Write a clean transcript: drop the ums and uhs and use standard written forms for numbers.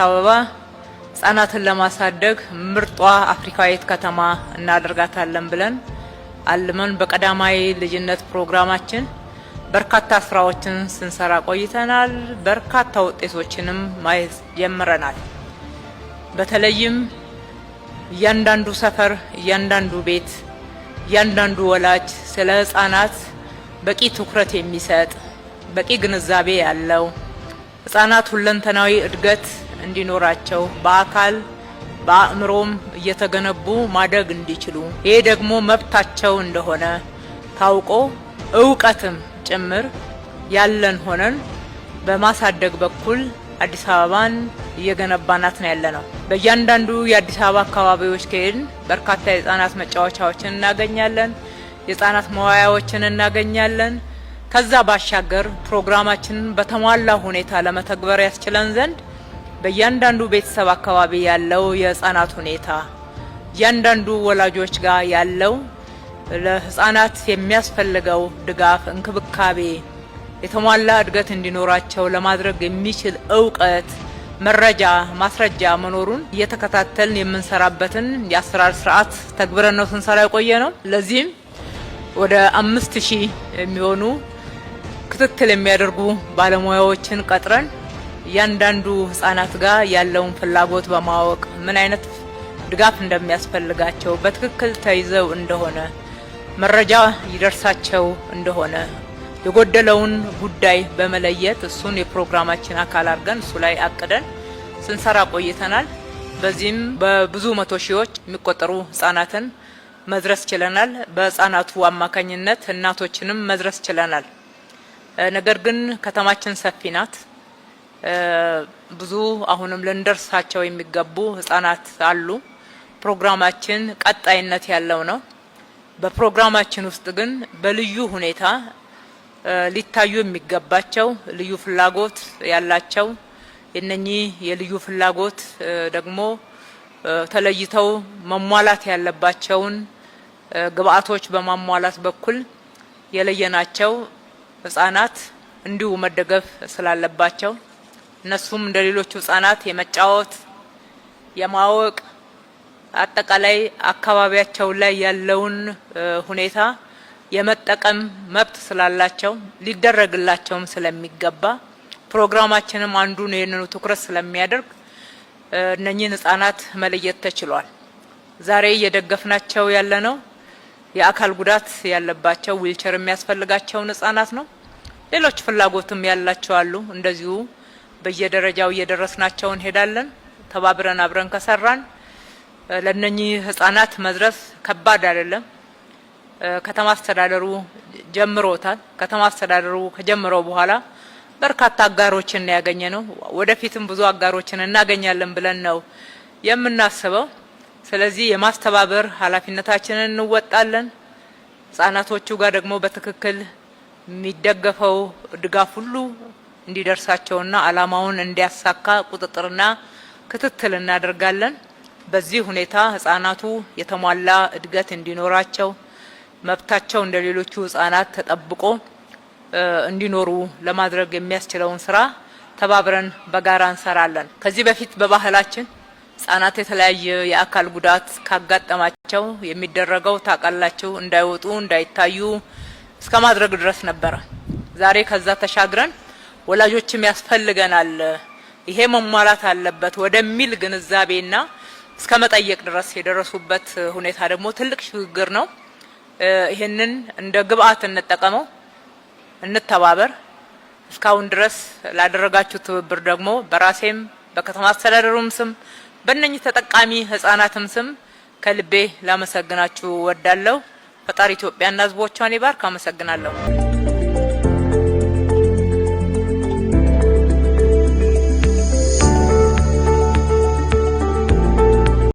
አበባ ህጻናትን ለማሳደግ ምርጧ አፍሪካዊት ከተማ እናደርጋታለን ብለን አልመን በቀዳማዊ ልጅነት ፕሮግራማችን በርካታ ስራዎችን ስንሰራ ቆይተናል። በርካታ ውጤቶችንም ማየት ጀምረናል። በተለይም እያንዳንዱ ሰፈር፣ እያንዳንዱ ቤት፣ እያንዳንዱ ወላጅ ስለ ህጻናት በቂ ትኩረት የሚሰጥ በቂ ግንዛቤ ያለው ህጻናት ሁለንተናዊ እድገት እንዲኖራቸው በአካል በአእምሮም እየተገነቡ ማደግ እንዲችሉ ይሄ ደግሞ መብታቸው እንደሆነ ታውቆ እውቀትም ጭምር ያለን ሆነን በማሳደግ በኩል አዲስ አበባን እየገነባናት ነው ያለነው። በእያንዳንዱ የአዲስ አበባ አካባቢዎች ከሄድን በርካታ የህጻናት መጫወቻዎችን እናገኛለን። የህጻናት መዋያዎችን እናገኛለን። ከዛ ባሻገር ፕሮግራማችንን በተሟላ ሁኔታ ለመተግበር ያስችለን ዘንድ በእያንዳንዱ ቤተሰብ አካባቢ ያለው የህጻናት ሁኔታ እያንዳንዱ ወላጆች ጋር ያለው ለህጻናት የሚያስፈልገው ድጋፍ፣ እንክብካቤ፣ የተሟላ እድገት እንዲኖራቸው ለማድረግ የሚችል እውቀት፣ መረጃ፣ ማስረጃ መኖሩን እየተከታተልን የምንሰራበትን የአሰራር ስርዓት ተግብረን ነው ስንሰራ የቆየ ነው። ለዚህም ወደ 5000 የሚሆኑ ክትትል የሚያደርጉ ባለሙያዎችን ቀጥረን እያንዳንዱ ህጻናት ጋር ያለውን ፍላጎት በማወቅ ምን አይነት ድጋፍ እንደሚያስፈልጋቸው በትክክል ተይዘው እንደሆነ መረጃ ይደርሳቸው እንደሆነ የጎደለውን ጉዳይ በመለየት እሱን የፕሮግራማችን አካል አድርገን እሱ ላይ አቅደን ስንሰራ ቆይተናል። በዚህም በብዙ መቶ ሺዎች የሚቆጠሩ ህጻናትን መድረስ ችለናል። በህጻናቱ አማካኝነት እናቶችንም መድረስ ችለናል። ነገር ግን ከተማችን ሰፊ ናት። ብዙ አሁንም ልንደርሳቸው የሚገቡ ህጻናት አሉ። ፕሮግራማችን ቀጣይነት ያለው ነው። በፕሮግራማችን ውስጥ ግን በልዩ ሁኔታ ሊታዩ የሚገባቸው ልዩ ፍላጎት ያላቸው የነኚህ የልዩ ፍላጎት ደግሞ ተለይተው መሟላት ያለባቸውን ግብአቶች በማሟላት በኩል የለየናቸው ህጻናት እንዲሁ መደገፍ ስላለባቸው እነሱም እንደሌሎቹ ህጻናት የመጫወት የማወቅ አጠቃላይ አካባቢያቸው ላይ ያለውን ሁኔታ የመጠቀም መብት ስላላቸው ሊደረግላቸውም ስለሚገባ ፕሮግራማችንም አንዱን ይህንኑ ትኩረት ስለሚያደርግ እነኚህን ህጻናት መለየት ተችሏል። ዛሬ እየደገፍናቸው ያለነው የአካል ጉዳት ያለባቸው ዊልቸር የሚያስፈልጋቸውን ህጻናት ነው። ሌሎች ፍላጎትም ያላቸው አሉ። እንደዚሁ በየደረጃው እየደረስናቸው እንሄዳለን። ተባብረን አብረን ከሰራን ለነኚህ ህጻናት መድረስ ከባድ አይደለም። ከተማ አስተዳደሩ ጀምሮታል። ከተማ አስተዳደሩ ከጀመረው በኋላ በርካታ አጋሮችን ያገኘ ነው። ወደፊትም ብዙ አጋሮችን እናገኛለን ብለን ነው የምናስበው። ስለዚህ የማስተባበር ኃላፊነታችንን እንወጣለን። ህጻናቶቹ ጋር ደግሞ በትክክል የሚደገፈው ድጋፍ ሁሉ እንዲደርሳቸውና አላማውን እንዲያሳካ ቁጥጥርና ክትትል እናደርጋለን። በዚህ ሁኔታ ህጻናቱ የተሟላ እድገት እንዲኖራቸው መብታቸው እንደሌሎቹ ህጻናት ተጠብቆ እንዲኖሩ ለማድረግ የሚያስችለውን ስራ ተባብረን በጋራ እንሰራለን። ከዚህ በፊት በባህላችን ህጻናት የተለያየ የአካል ጉዳት ካጋጠማቸው የሚደረገው ታውቃላችሁ እንዳይወጡ እንዳይታዩ እስከ ማድረግ ድረስ ነበር። ዛሬ ከዛ ተሻግረን ወላጆችም ያስፈልገናል ይሄ መሟላት አለበት ወደሚል ግንዛቤና እስከ መጠየቅ ድረስ የደረሱበት ሁኔታ ደግሞ ትልቅ ሽግግር ነው። ይሄንን እንደ ግብአት እንጠቀመው፣ እንተባበር። እስካሁን ድረስ ላደረጋችሁ ትብብር ደግሞ በራሴም በከተማ አስተዳደሩም ስም በእነኚህ ተጠቃሚ ህጻናትም ስም ከልቤ ላመሰግናችሁ ወዳለሁ። ፈጣሪ ኢትዮጵያና ህዝቦቿን ይባርክ። አመሰግናለሁ።